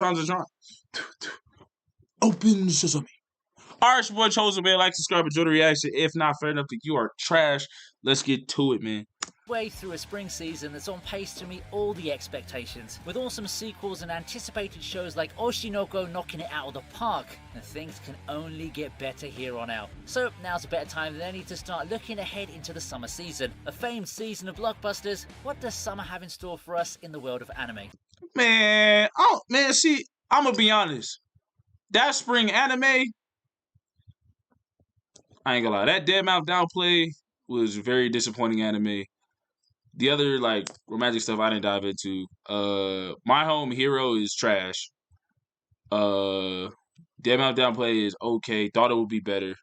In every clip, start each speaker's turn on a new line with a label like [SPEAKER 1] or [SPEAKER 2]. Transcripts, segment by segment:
[SPEAKER 1] Sounds of genre. Open sesame. Alright, it's your boy Chosen, man. Like, subscribe, enjoy the reaction. If not, fair enough, you are trash. Let's get to it, man.
[SPEAKER 2] Way through a spring season that's on pace to meet all the expectations, with awesome sequels and anticipated shows like Oshinoko knocking it out of the park, and things can only get better here on out. So now's a better time than any to start looking ahead into the summer season. A famed season of blockbusters. What does summer have in store for us in the world of anime?
[SPEAKER 1] Man, see, I'm gonna be honest. That spring anime, I ain't gonna lie, that Dead Mouth Downplay was very disappointing anime. The other, like, romantic stuff I didn't dive into. My Home Hero is trash. Dead Mouth Downplay is okay. Thought it would be better.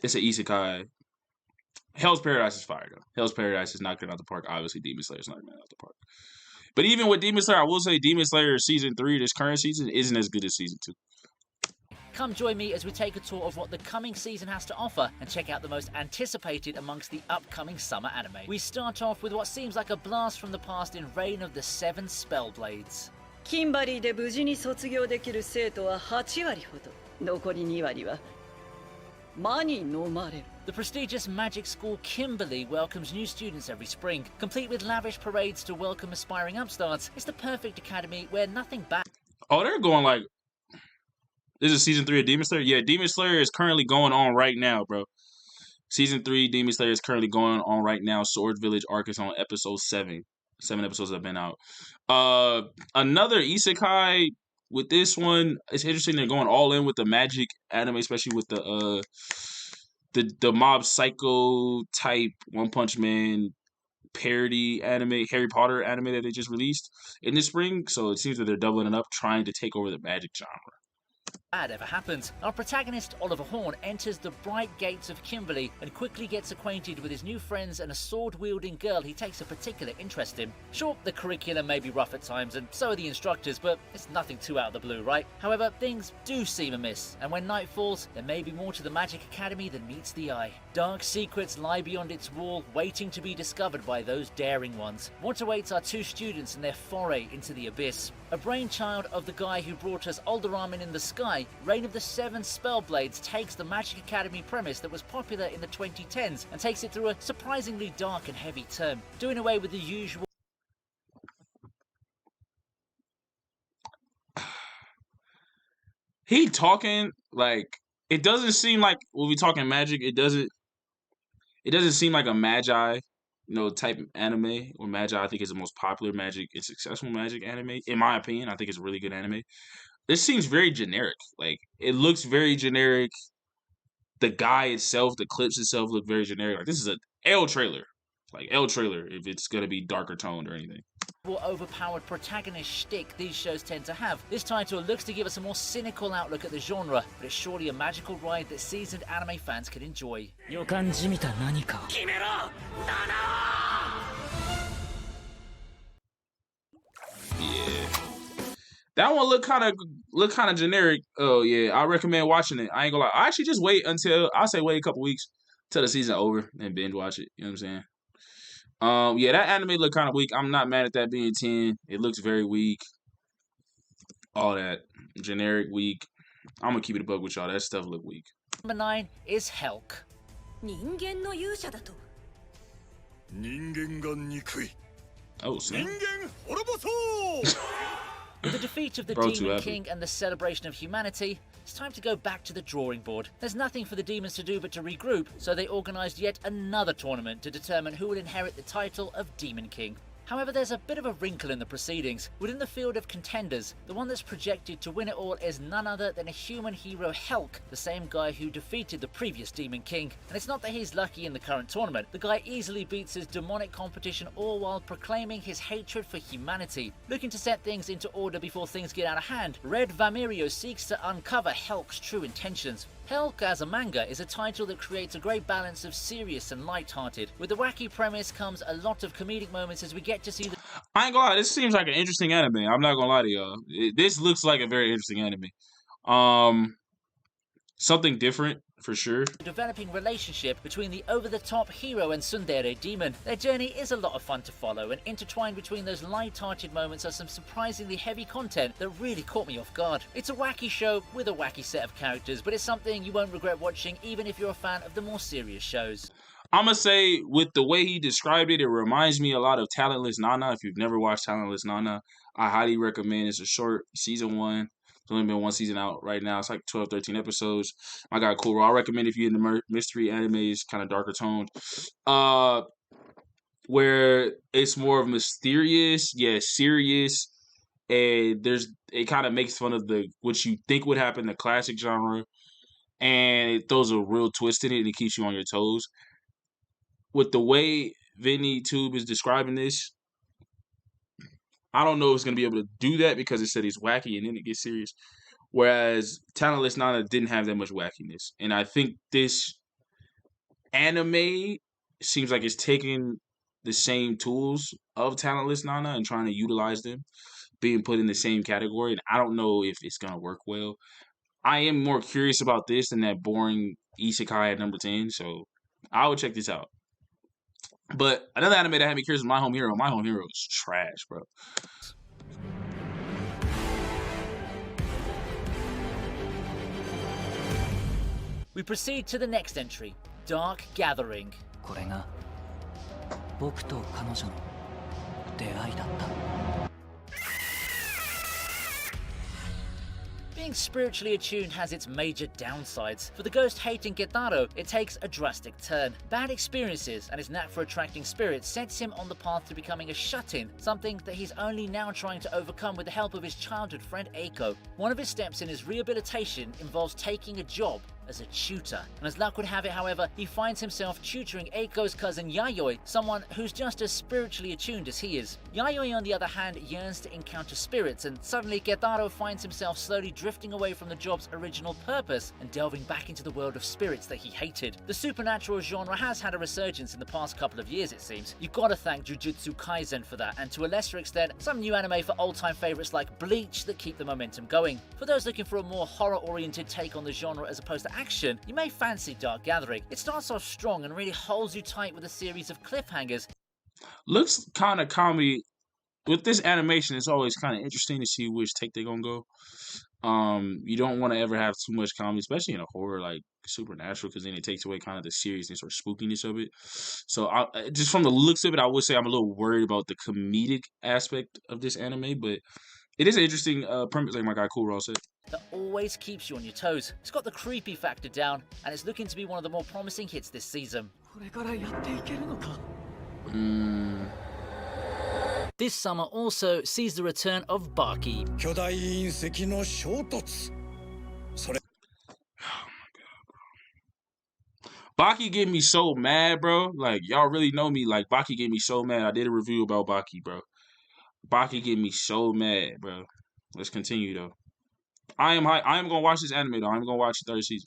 [SPEAKER 1] It's an isekai. Hell's Paradise is fire, though. Hell's Paradise is knocking it out the park. Obviously, Demon Slayer is knocking it out the park. But even with Demon Slayer, I will say Demon Slayer Season 3, this current season, isn't as good as Season 2.
[SPEAKER 2] Come join me as we take a tour of what the coming season has to offer and check out the most anticipated amongst the upcoming summer anime. We start off with what seems like a blast from the past in Reign of the Seven Spellblades.
[SPEAKER 3] キンバリーで無事に卒業できる生徒は8割ほど。残り2割は魔に飲まれる。
[SPEAKER 2] The prestigious magic school Kimberly welcomes new students every spring. Complete with lavish parades to welcome aspiring upstarts, it's the perfect academy where nothing bad...
[SPEAKER 1] Oh, they're going like... This is Season 3 of Demon Slayer? Yeah, Demon Slayer is currently going on right now, bro. Season 3, Demon Slayer is currently going on right now. Sword Village arc is on episode 7. 7 episodes have been out. Another isekai with this one. It's interesting. They're going all in with the magic anime, especially with the Mob Psycho type One Punch Man parody anime, Harry Potter anime that they just released in the spring. So it seems that they're doubling it up, trying to take over the magic genre.
[SPEAKER 2] Bad ever happens. Our protagonist, Oliver Horn, enters the bright gates of Kimberly and quickly gets acquainted with his new friends and a sword-wielding girl he takes a particular interest in. Sure, the curriculum may be rough at times, and so are the instructors, but it's nothing too out of the blue, right? However, things do seem amiss, and when night falls, there may be more to the Magic Academy than meets the eye. Dark secrets lie beyond its wall, waiting to be discovered by those daring ones. What awaits our two students in their foray into the abyss? A brainchild of the guy who brought us Ramen in the Sky, Reign of the Seven Spellblades takes the Magic Academy premise that was popular in the 2010s and takes it through a surprisingly dark and heavy turn, doing away with the usual...
[SPEAKER 1] He talking, like, it doesn't seem like, when we talking magic, it doesn't seem like a magi, type anime, or Magi, I think, is the most popular magic and successful magic anime. In my opinion, I think it's a really good anime. This seems very generic. Like, it looks very generic. The guy itself, the clips itself look very generic. Like, this is a L trailer. Like, L trailer, if it's going to be darker toned or anything.
[SPEAKER 2] Overpowered protagonist shtick these shows tend to have. This title looks to give us a more cynical outlook at the genre, but it's surely a magical ride that seasoned anime fans can enjoy.
[SPEAKER 1] Yeah. That one look kind of generic. Oh yeah, I recommend watching it. I ain't gonna lie. I actually just wait a couple weeks till the season over and binge watch it. You know what I'm saying? Yeah, that anime look kind of weak. I'm not mad at that being 10. It looks very weak. All that generic weak. I'm gonna keep it a bug with y'all. That stuff look weak.
[SPEAKER 2] Number 9 is Helk.
[SPEAKER 1] Oh, snap.
[SPEAKER 2] With the defeat of the Demon King and the celebration of humanity, it's time to go back to the drawing board. There's nothing for the demons to do but to regroup, so they organised yet another tournament to determine who will inherit the title of Demon King. However, there's a bit of a wrinkle in the proceedings. Within the field of contenders, the one that's projected to win it all is none other than a human hero Helk, the same guy who defeated the previous Demon King. And it's not that he's lucky in the current tournament. The guy easily beats his demonic competition, all while proclaiming his hatred for humanity. Looking to set things into order before things get out of hand, Red Vamirio seeks to uncover Helk's true intentions. Helk as a manga is a title that creates a great balance of serious and light-hearted. With the wacky premise comes a lot of comedic moments as we get to see the...
[SPEAKER 1] I ain't gonna lie, this seems like an interesting anime. I'm not gonna lie to y'all. This looks like a very interesting anime. something different for sure.
[SPEAKER 2] Developing relationship between the over-the-top hero and tsundere demon. Their journey is a lot of fun to follow, and intertwined between those light-hearted moments are some surprisingly heavy content that really caught me off guard. It's a wacky show with a wacky set of characters, but it's something you won't regret watching even if you're a fan of the more serious shows.
[SPEAKER 1] I'm going to say, with the way he described it, it reminds me a lot of Talentless Nana. If you've never watched Talentless Nana, I highly recommend. It's a short season 1. There's only been 1 season out right now. It's like 12, 13 episodes. My God, cool. I'll recommend if you're into mystery animes, kind of darker toned. Where it's more of mysterious, serious, and it kind of makes fun of what you think would happen, the classic genre, and it throws a real twist in it, and it keeps you on your toes. With the way Vinny Tube is describing this, I don't know if it's going to be able to do that because it said it's wacky and then it gets serious. Whereas Talentless Nana didn't have that much wackiness. And I think this anime seems like it's taking the same tools of Talentless Nana and trying to utilize them, being put in the same category. And I don't know if it's going to work well. I am more curious about this than that boring Isekai at number 10. So I would check this out. But another anime that had me curious is My Home Hero. My Home Hero is trash, bro.
[SPEAKER 2] We proceed to the next entry, Dark Gathering.
[SPEAKER 4] これが僕と彼女の出会いだった。
[SPEAKER 2] Being spiritually attuned has its major downsides. For the ghost-hating Getaro, it takes a drastic turn. Bad experiences and his knack for attracting spirits sets him on the path to becoming a shut-in, something that he's only now trying to overcome with the help of his childhood friend Eiko. One of his steps in his rehabilitation involves taking a job as a tutor. And as luck would have it, however, he finds himself tutoring Eiko's cousin Yayoi, someone who's just as spiritually attuned as he is. Yayoi, on the other hand, yearns to encounter spirits, and suddenly Getaro finds himself slowly drifting away from the job's original purpose and delving back into the world of spirits that he hated. The supernatural genre has had a resurgence in the past couple of years, it seems. You've got to thank Jujutsu Kaisen for that, and to a lesser extent, some new anime for old-time favourites like Bleach that keep the momentum going. For those looking for a more horror-oriented take on the genre as opposed to action, you may fancy Dark Gathering. It starts off strong and really holds you tight with a series of cliffhangers.
[SPEAKER 1] Looks kind of comedy. With this animation, it's always kind of interesting to see which take they're gonna go. You don't want to ever have too much comedy, especially in a horror like supernatural, because then it takes away kind of the seriousness or spookiness of it. So just from the looks of it, I would say I'm a little worried about the comedic aspect of this anime, but it is an interesting premise, like my guy Cool Raw said.
[SPEAKER 2] That always keeps you on your toes. It's got the creepy factor down, and it's looking to be one of the more promising hits this season. This summer also sees the return of Baki.
[SPEAKER 1] Baki get me so mad, bro. Like, y'all really know me. Like, Baki get me so mad. I did a review about Baki, bro. Baki get me so mad, bro. Let's continue, though. I am gonna watch this anime, though. I'm gonna watch the third season.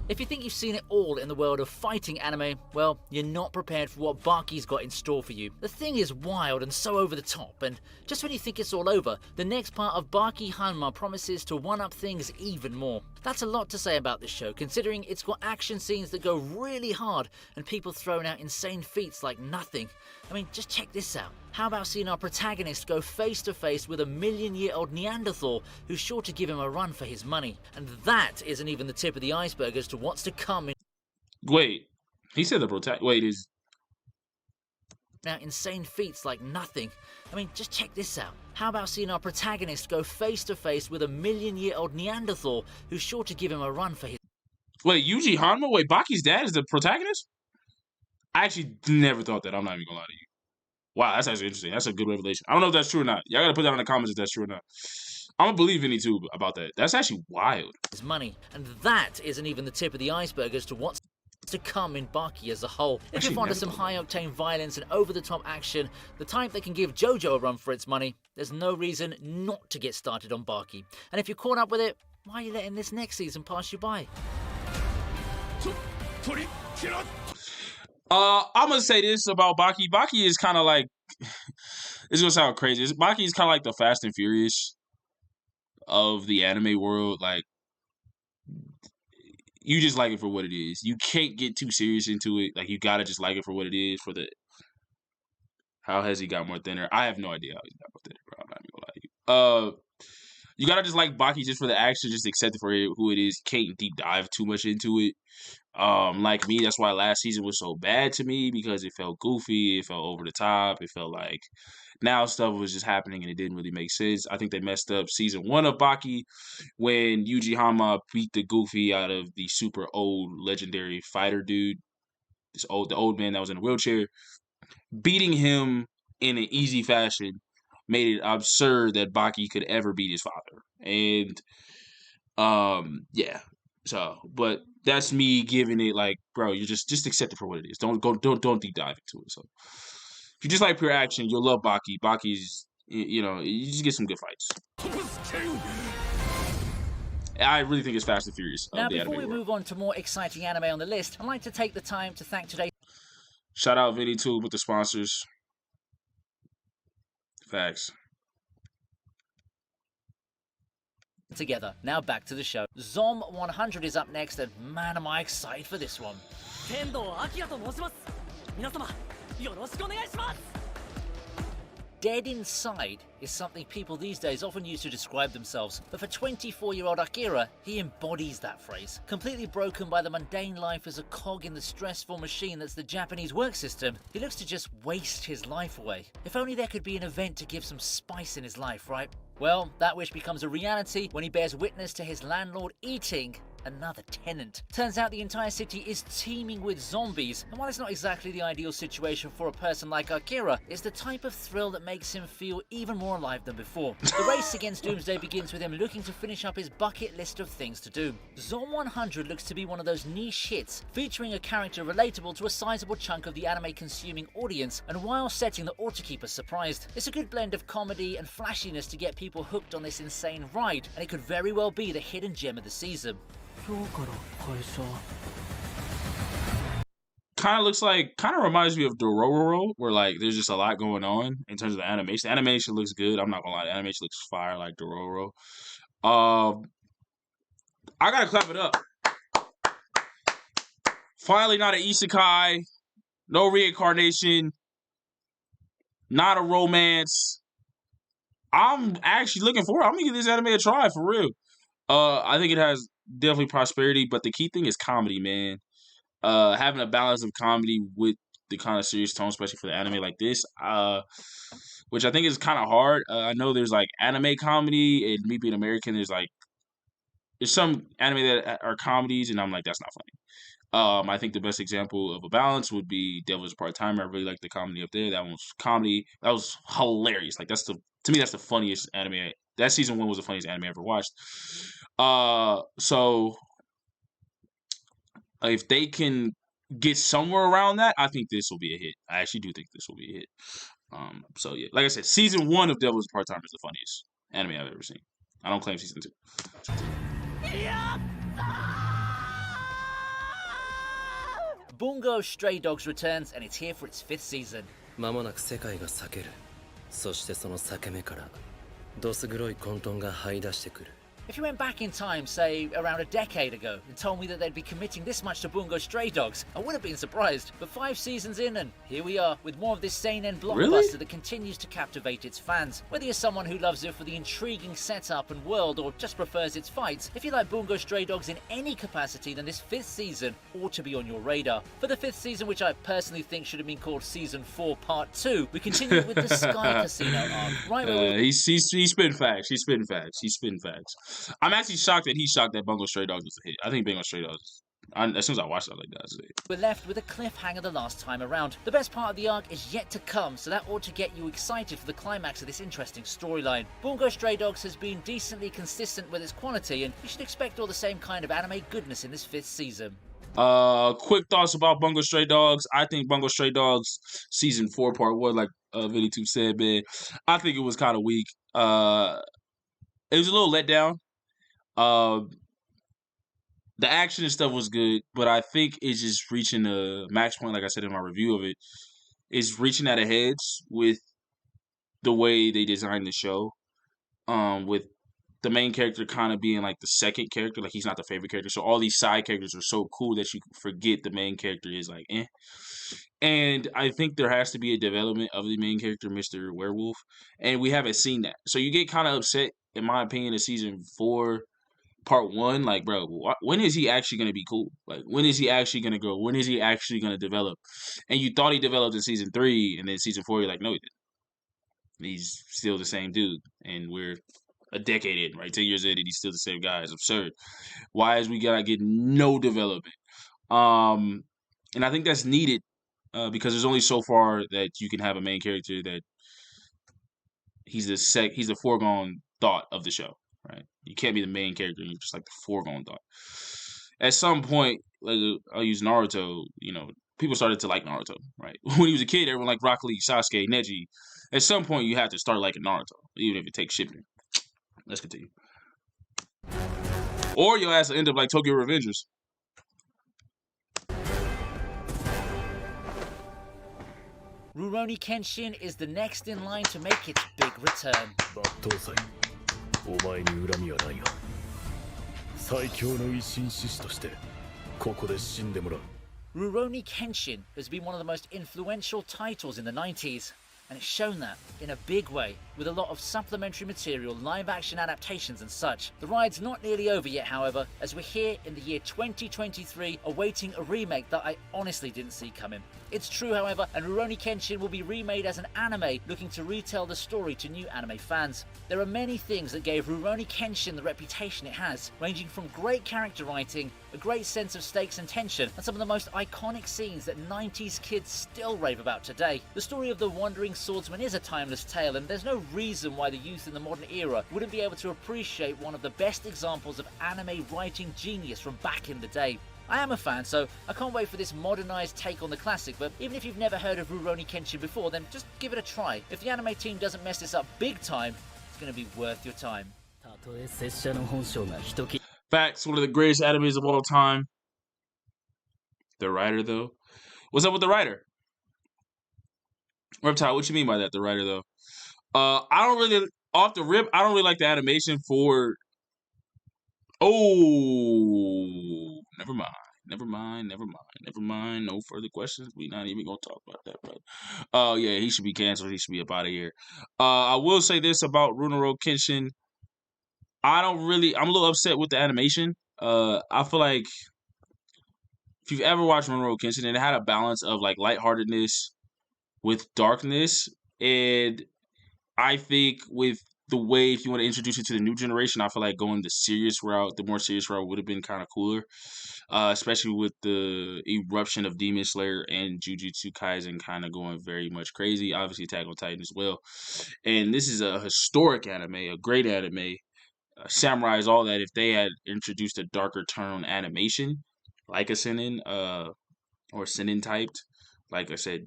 [SPEAKER 2] If you think you've seen it all in the world of fighting anime, well, you're not prepared for what Baki's got in store for you. The thing is wild and so over the top, and just when you think it's all over, the next part of Baki Hanma promises to one-up things even more. That's a lot to say about this show, considering it's got action scenes that go really hard and people throwing out insane feats like nothing. I mean, just check this out. How about seeing our protagonist go face to face with a million-year-old Neanderthal who's sure to give him a run for his money? And that isn't even the tip of the iceberg as to what's to come in.
[SPEAKER 1] Wait, he said the protagonist. Wait, is
[SPEAKER 2] now insane feats like nothing. I mean, just check this out. How about seeing our protagonist go face to face with a million-year-old Neanderthal who's sure to give him a run for his...
[SPEAKER 1] Wait, Yuji Hanma? Wait, Baki's dad is the protagonist? I actually never thought that. I'm not even gonna lie to you. Wow, that's actually interesting. That's a good revelation. I don't know if that's true or not. Y'all gotta put that in the comments if that's true or not. I'm gonna believe Vinny too about that. That's actually wild.
[SPEAKER 2] His money. And that isn't even the tip of the iceberg as to what's to come in Baki as a whole. If you're fond of some high-octane violence and over-the-top action, the type that can give JoJo a run for its money, there's no reason not to get started on Baki. And if you're caught up with it, why are you letting this next season pass you by?
[SPEAKER 1] I'm gonna say this about Baki. Baki is kind of like it's gonna sound crazy. Baki is kind of like the Fast and Furious of the anime world. Like you just like it for what it is. You can't get too serious into it. Like you gotta just like it for what it is. For the how has he got more thinner? I have no idea how he's got more thinner, bro. I'm not even gonna lie to you. You gotta just like Baki just for the action, just accept it for who it is. Can't deep dive too much into it. Like me, that's why last season was so bad to me because it felt goofy, it felt over the top, it felt like now stuff was just happening and it didn't really make sense. I think they messed up season 1 of Baki when Yuji Hama beat the goofy out of the super old legendary fighter dude, the old man that was in a wheelchair. Beating him in an easy fashion made it absurd that Baki could ever beat his father. And yeah. So, but that's me giving it like, bro, you just accept it for what it is. Don't deep dive into it. So, if you just like pure action, you'll love Baki. Baki's, you just get some good fights. I really think it's Fast and Furious.
[SPEAKER 2] Now, before we move on to more exciting anime on the list, I'd like to take the time to thank today.
[SPEAKER 1] Shout out ViddyTube with the sponsors. Facts.
[SPEAKER 2] Together. Now back to the show. Zom 100 is up next, and man, am I excited for this one. Dead inside is something people these days often use to describe themselves, but for 24-year-old Akira, he embodies that phrase. Completely broken by the mundane life as a cog in the stressful machine that's the Japanese work system, he looks to just waste his life away. If only there could be an event to give some spice in his life, right? Well, that wish becomes a reality when he bears witness to his landlord eating another tenant. Turns out the entire city is teeming with zombies, and while it's not exactly the ideal situation for a person like Akira, it's the type of thrill that makes him feel even more alive than before. The race against Doomsday begins with him looking to finish up his bucket list of things to do. Zom 100 looks to be one of those niche hits, featuring a character relatable to a sizable chunk of the anime-consuming audience, and while setting that ought to keep us surprised. It's a good blend of comedy and flashiness to get people hooked on this insane ride, and it could very well be the hidden gem of the season.
[SPEAKER 1] Kind of reminds me of Dororo, where like there's just a lot going on in terms of the animation. The animation looks good. I'm not gonna lie, the animation looks fire like Dororo. I gotta clap it up. Finally, not an isekai, no reincarnation, not a romance. I'm actually looking forward. I'm gonna give this anime a try for real. I think it has definitely prosperity, but the key thing is comedy, man. Having a balance of comedy with the kind of serious tone, especially for the anime like this, which I think is kind of hard. I know there's like anime comedy, and me being American, there's some anime that are comedies, and I'm like, that's not funny. I think the best example of a balance would be Devil's Part-Timer. I really like the comedy up there. That one's comedy. That was hilarious. Like to me, that's the funniest anime. That season 1 was the funniest anime I ever watched. So if they can get somewhere around that, I think this will be a hit. I actually do think this will be a hit. So yeah, like I said, season 1 of Devil's Part-Timer is the funniest anime I've ever seen. I don't claim season 2.
[SPEAKER 2] Bungo Stray Dogs returns, and it's here for its 5th season.
[SPEAKER 5] 間もなく世界が裂ける。そしてその裂け目からどす黒い混沌が這い出してくる。
[SPEAKER 2] If you went back in time, say, around a decade ago, and told me that they'd be committing this much to Bungo Stray Dogs, I would have been surprised. But 5 seasons in, and here we are, with more of this seinen blockbuster that continues to captivate its fans. Whether you're someone who loves it for the intriguing setup and world, or just prefers its fights, if you like Bungo Stray Dogs in any capacity, then this 5th season ought to be on your radar. For the 5th season, which I personally think should have been called Season 4 Part 2, we continue with the Sky Casino arc. Right,
[SPEAKER 1] he's spitting facts. He's spitting facts. I'm actually shocked that Bungo Stray Dogs was a hit. I think Bungo Stray Dogs, as soon as I watched it, I was like, that's it.
[SPEAKER 2] We're left with a cliffhanger the last time around. The best part of the arc is yet to come, so that ought to get you excited for the climax of this interesting storyline. Bungo Stray Dogs has been decently consistent with its quality, and you should expect all the same kind of anime goodness in this 5th season.
[SPEAKER 1] Quick thoughts about Bungo Stray Dogs. I think Bungo Stray Dogs season 4 part 1, like ViddyTube said, man, I think it was kind of weak. It was a little let down. the action and stuff was good, but I think it's just reaching a max point, like I said in my review of it, is reaching out of heads with the way they designed the show. With the main character kind of being like the second character, like he's not the favorite character. So all these side characters are so cool that you forget the main character is like eh. And I think there has to be a development of the main character, Mr. Werewolf, and we haven't seen that. So you get kind of upset, in my opinion, in season 4, part 1. Like, bro, when is he actually going to be cool? Like, when is he actually going to grow? When is he actually going to develop? And you thought he developed in season 3, and then season 4, you're like, no, he didn't. He's still the same dude, and we're a decade in, right? 10 years in, and he's still the same guy. It's absurd. Why is we gotta get no development? And I think that's needed because there's only so far that you can have a main character that he's the foregone thought of the show, right? You can't be the main character; you're just like the foregone thought. At some point, like I'll use Naruto. You know, people started to like Naruto, right? When he was a kid, everyone liked Rock Lee, Sasuke, Neji. At some point, you have to start liking Naruto, even if it takes shipping. Let's continue. Or your ass will end up like Tokyo Revengers.
[SPEAKER 2] Rurouni Kenshin is the next in line to make its big return. Rurouni Kenshin has been one of the most influential titles in the 90s, and it's shown that in a big way, with a lot of supplementary material, live-action adaptations and such. The ride's not nearly over yet, however, as we're here in the year 2023 awaiting a remake that I honestly didn't see coming. It's true, however, and Rurouni Kenshin will be remade as an anime looking to retell the story to new anime fans. There are many things that gave Rurouni Kenshin the reputation it has, ranging from great character writing, a great sense of stakes and tension, and some of the most iconic scenes that 90s kids still rave about today. The story of the Wandering Swordsman is a timeless tale, and there's no reason why the youth in the modern era wouldn't be able to appreciate one of the best examples of anime writing genius from back in the day. I am a fan, so I can't wait for this modernised take on the classic, but even if you've never heard of Rurouni Kenshin before, then just give it a try. If the anime team doesn't mess this up big time, it's going to be worth your time.
[SPEAKER 1] Facts, one of the greatest animes of all time. The writer, though? What's up with the writer? Reptile, what you mean by that, the writer, though? I don't really, off the rip, I don't really like the animation for... Oh, never mind. No further questions. We're not even gonna talk about that, bro. Oh yeah, he should be canceled. He should be up out of here. I will say this about Rurouni Kenshin. I'm a little upset with the animation. I feel like if you've ever watched Rurouni Kenshin, it had a balance of like lightheartedness with darkness, and I think with the way, if you want to introduce it to the new generation, I feel like going the more serious route would have been kind of cooler, especially with the eruption of Demon Slayer and Jujutsu Kaisen kind of going very much crazy. Obviously, Attack on Titan as well. And this is a historic anime, a great anime. Samurai is all that. If they had introduced a darker turn on animation, like a Seinen, or Seinen typed, like I said,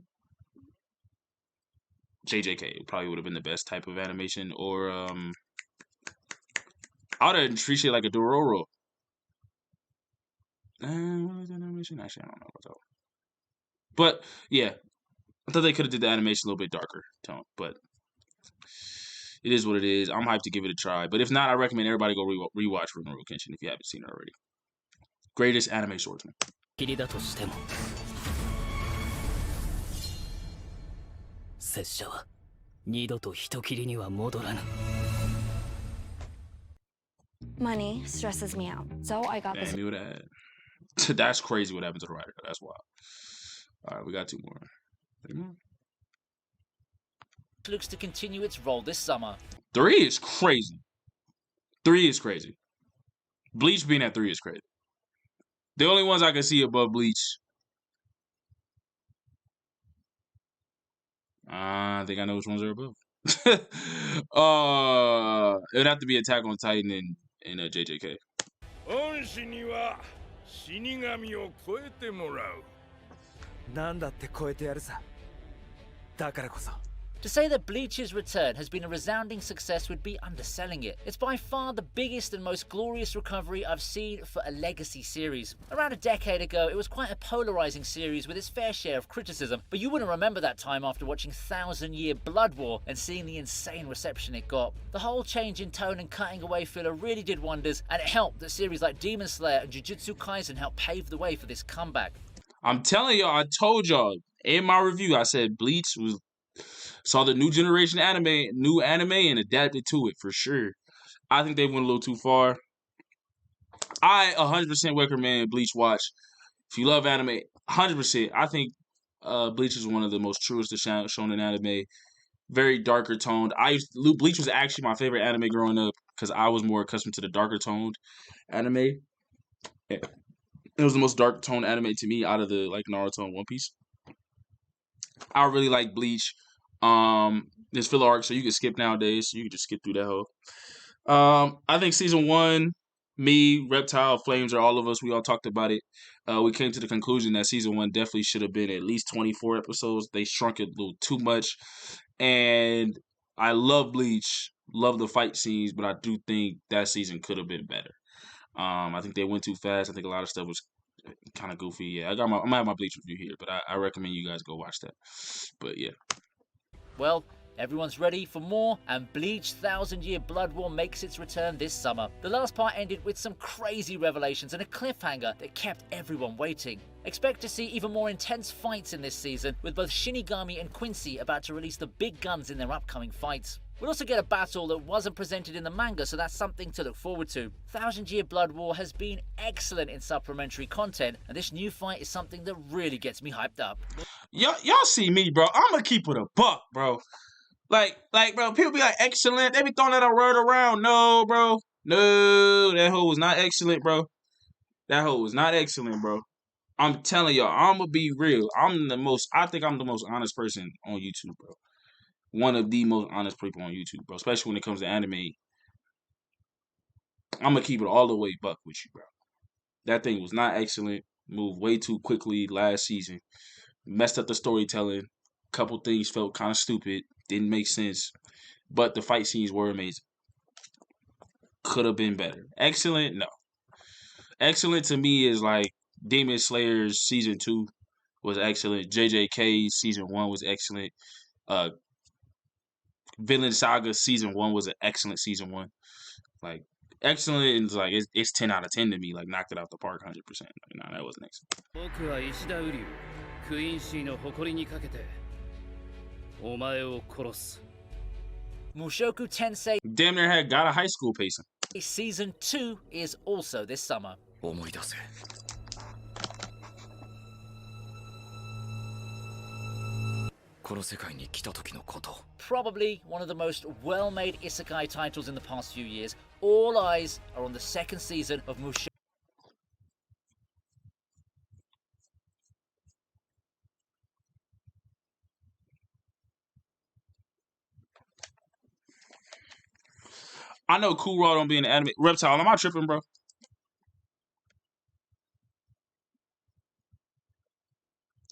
[SPEAKER 1] JJK probably would have been the best type of animation, or I would have treated it like a Dororo. What was that animation? Actually, I don't know what's up. But yeah, I thought they could have did the animation a little bit darker tone, but it is what it is. I'm hyped to give it a try, but if not, I recommend everybody go rewatch Rurouni Kenshin if you haven't seen it already. Greatest anime swordsman.
[SPEAKER 6] Money stresses me out, so I got this.
[SPEAKER 1] That's crazy what happened to the writer. That's wild. All right, we got 2 more. 3 more?
[SPEAKER 2] Looks to continue its role this summer.
[SPEAKER 1] 3 is crazy. 3 is crazy. Bleach being at 3 is crazy. The only ones I can see above Bleach. I think I know which ones are above. It would have to be Attack on Titan and JJK.
[SPEAKER 7] 恩師には死神を超えてもらう。
[SPEAKER 8] なんだって超えてやるさ。だからこそ
[SPEAKER 2] To say that Bleach's return has been a resounding success would be underselling it. It's by far the biggest and most glorious recovery I've seen for a legacy series. Around a decade ago, it was quite a polarizing series with its fair share of criticism, but you wouldn't remember that time after watching 1000 Year Blood War and seeing the insane reception it got. The whole change in tone and cutting away filler really did wonders, and it helped that series like Demon Slayer and Jujutsu Kaisen helped pave the way for this comeback.
[SPEAKER 1] I'm telling y'all, I told y'all in my review, I said Bleach saw the new generation new anime, and adapted to it for sure. I think they went a little too far. I 100% recommend Bleach watch. If you love anime, 100%. I think Bleach is one of the most truest to shonen anime. Very darker toned. Bleach was actually my favorite anime growing up because I was more accustomed to the darker toned anime. It was the most dark toned anime to me out of the Naruto and One Piece. I really like Bleach. There's filler arc, so you can skip nowadays. So you can just skip through that whole. I think season 1, me, Reptile, Flames, or all of us, we all talked about it. We came to the conclusion that season 1 definitely should have been at least 24 episodes. They shrunk it a little too much. And I love Bleach, love the fight scenes, but I do think that season could have been better. I think they went too fast. I think a lot of stuff was kind of goofy. Yeah, I'm gonna have my Bleach review here, but I recommend you guys go watch that. But yeah.
[SPEAKER 2] Well, everyone's ready for more, and Bleach 1000 Year Blood War makes its return this summer. The last part ended with some crazy revelations and a cliffhanger that kept everyone waiting. Expect to see even more intense fights in this season, with both Shinigami and Quincy about to release the big guns in their upcoming fights. We'll also get a battle that wasn't presented in the manga, so that's something to look forward to. 1000 Year Blood War has been excellent in supplementary content, and this new fight is something that really gets me hyped up.
[SPEAKER 1] Y'all see me, bro. I'm gonna keep it a buck, bro. Like, bro, people be like, excellent. They be throwing that word around. No, bro. No, that hoe was not excellent, bro. That hoe was not excellent, bro. I'm telling y'all, I'm gonna be real. I think I'm the most honest person on YouTube, bro. One of the most honest people on YouTube, bro. Especially when it comes to anime. I'm gonna keep it all the way buck with you, bro. That thing was not excellent. Moved way too quickly last season. Messed up the storytelling. Couple things felt kind of stupid. Didn't make sense. But the fight scenes were amazing. Could have been better. Excellent? No. Excellent to me is like Demon Slayer's season 2 was excellent. JJK's season 1 was excellent. Villain Saga season 1 was an excellent season 1. Like, excellent is like, it's 10 out of 10 to me. Like, knocked it out the park 100%. Like, nah, that wasn't excellent.
[SPEAKER 2] Mushoku Tensei
[SPEAKER 1] Damn near had got a high school pacing.
[SPEAKER 2] season 2 is also this summer. Probably one of the most well-made isekai titles in the past few years. All eyes are on the second season of Mushoku.
[SPEAKER 1] I know Cool Raw don't be in the anime. Reptile, am I tripping, bro?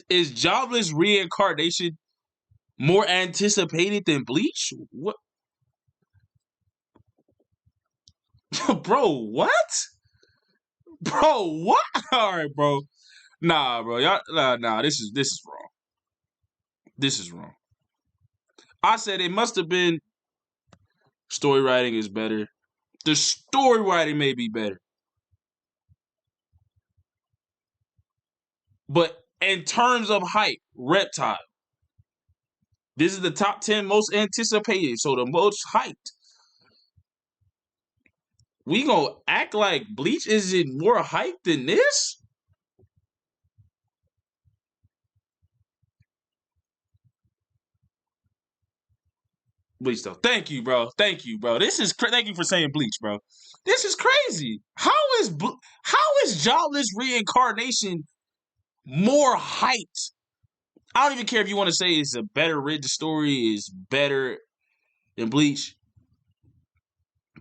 [SPEAKER 1] Is Jobless Reincarnation more anticipated than Bleach? What? Bro, what? Bro, what? All right, bro. Nah, bro. Y'all, nah. This is wrong. This is wrong. I said it must have been. Story writing is better. The story writing may be better, but in terms of hype, Reptile. This is the top 10 most anticipated, so the most hyped. We gonna act like Bleach isn't more hyped than this? Bleach though. Thank you, bro. Thank you, bro. Thank you for saying Bleach, bro. This is crazy. How is Jobless Reincarnation more hyped? I don't even care if you want to say it's a better written story, is better than Bleach.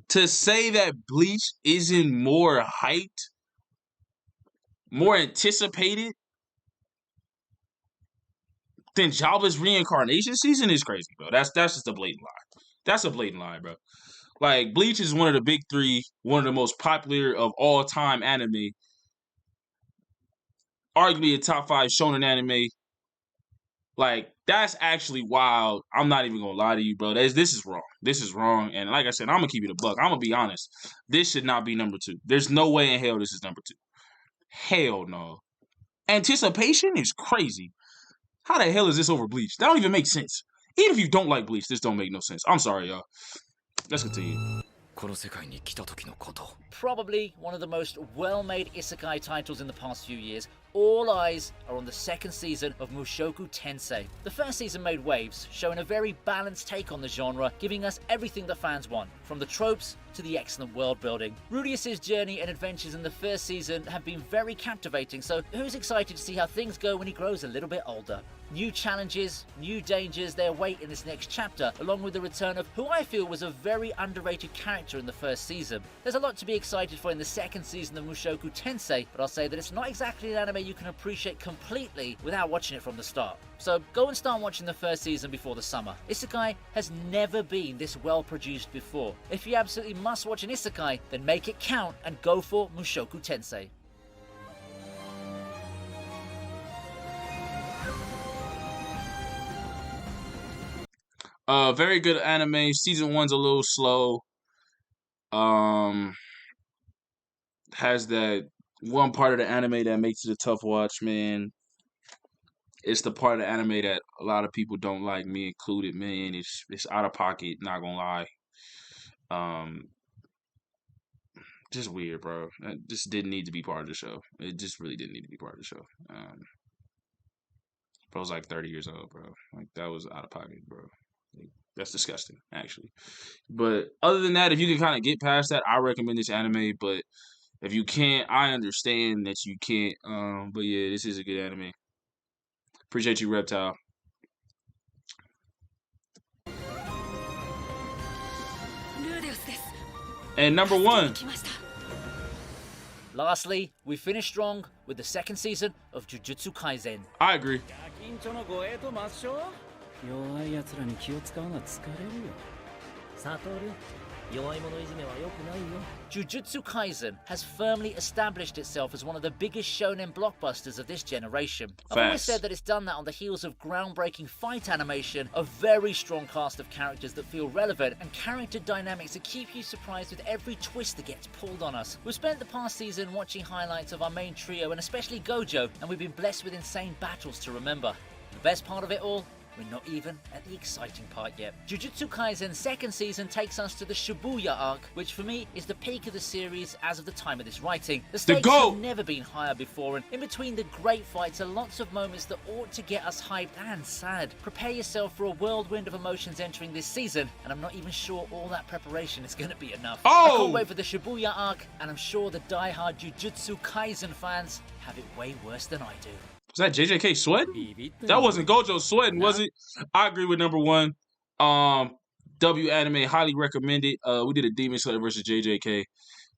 [SPEAKER 1] To say that Bleach isn't more hyped, more anticipated then Jabba's reincarnation season is crazy, bro. That's just a blatant lie. That's a blatant lie, bro. Like, Bleach is one of the big three, one of the most popular of all time anime. Arguably a top 5 shonen anime. Like, that's actually wild. I'm not even gonna lie to you, bro. This is wrong. This is wrong. And like I said, I'm gonna keep it a buck. I'm gonna be honest. This should not be number 2. There's no way in hell this is number 2. Hell no. Anticipation is crazy. How the hell is this over Bleach? That don't even make sense. Even if you don't like Bleach, this don't make no sense. I'm sorry, y'all. Let's continue.
[SPEAKER 2] Probably one of the most well-made isekai titles in the past few years, all eyes are on the second season of Mushoku Tensei. The first season made waves, showing a very balanced take on the genre, giving us everything that fans want, from the tropes to the excellent world building. Rudeus's journey and adventures in the first season have been very captivating, so who's excited to see how things go when he grows a little bit older? New challenges, new dangers they await in this next chapter, along with the return of who I feel was a very underrated character in the first season. There's a lot to be excited for in the second season of Mushoku Tensei, but I'll say that it's not exactly an anime you can appreciate completely without watching it from the start. So go and start watching the first season before the summer. Isekai has never been this well produced before. If you absolutely must watch an isekai, then make it count and go for Mushoku Tensei.
[SPEAKER 1] Very good anime. Season 1's a little slow. Has that one part of the anime that makes it a tough watch, man. It's the part of the anime that a lot of people don't like, me included, man. It's out of pocket, not gonna lie. Just weird, bro. It just didn't need to be part of the show. It just really didn't need to be part of the show. Bro's like 30 years old, bro. Like, that was out of pocket, bro. Like, that's disgusting, actually. But other than that, if you can kind of get past that, I recommend this anime. But if you can't, I understand that you can't. But yeah, this is a good anime. Appreciate you, Reptile. And number 1.
[SPEAKER 2] Lastly, we finished strong with the second season of Jujutsu Kaisen.
[SPEAKER 1] I agree.
[SPEAKER 4] 弱い奴らに気を使うのは疲れるよ。悟る、弱い者いじめは良くないよ。
[SPEAKER 2] Jujutsu Kaisen has firmly established itself as one of the biggest shonen blockbusters of this generation. I've always said that it's done that on the heels of groundbreaking fight animation, a very strong cast of characters that feel relevant, and character dynamics that keep you surprised with every twist that gets pulled on us. We've spent the past season watching highlights of our main trio and especially Gojo, and we've been blessed with insane battles to remember. The best part of it all? We're not even at the exciting part yet. Jujutsu Kaisen's second season takes us to the Shibuya arc, which for me is the peak of the series as of the time of this writing. The stakes have never been higher before, and in between the great fights are lots of moments that ought to get us hyped and sad. Prepare yourself for a whirlwind of emotions entering this season, and I'm not even sure all that preparation is going to be enough. I can't wait for the Shibuya arc, and I'm sure the die-hard Jujutsu Kaisen fans have it way worse than I do.
[SPEAKER 1] Was that JJK sweating? That wasn't Gojo sweating, was it? I agree with number 1. W anime, highly recommended. We did a Demon Slayer versus JJK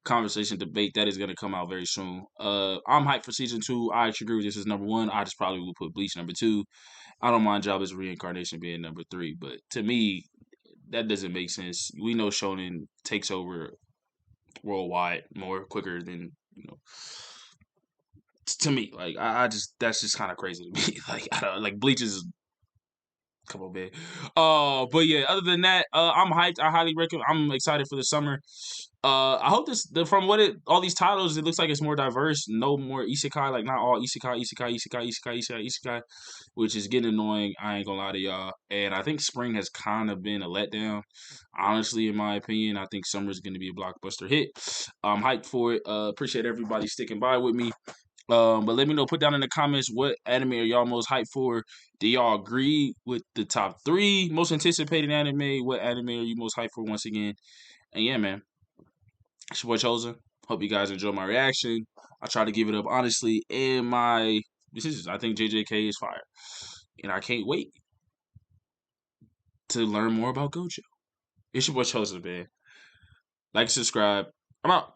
[SPEAKER 1] conversation debate that is going to come out very soon. I'm hyped for season 2. I actually agree with this as number 1. I just probably would put Bleach number 2. I don't mind Jabba's reincarnation being number 3, but to me, that doesn't make sense. We know shonen takes over worldwide more quicker than, you know. To me, like, I just, that's just kind of crazy to me. Like, I don't, like, Bleach is, come on, man. But yeah, other than that, I'm hyped. I highly recommend. I'm excited for the summer. I hope from all these titles, it looks like it's more diverse. No more isekai, like not all isekai, which is getting annoying. I ain't gonna lie to y'all. And I think spring has kind of been a letdown. Honestly, in my opinion, I think summer is going to be a blockbuster hit. I'm hyped for it. Appreciate everybody sticking by with me. But let me know, put down in the comments, what anime are y'all most hyped for? Do y'all agree with the top 3 most anticipated anime? What anime are you most hyped for once again? And yeah, man, it's your boy Chosen. Hope you guys enjoy my reaction. I try to give it up honestly, and I think JJK is fire. And I can't wait to learn more about Gojo. It's your boy Chosen, man. Like, subscribe. I'm out.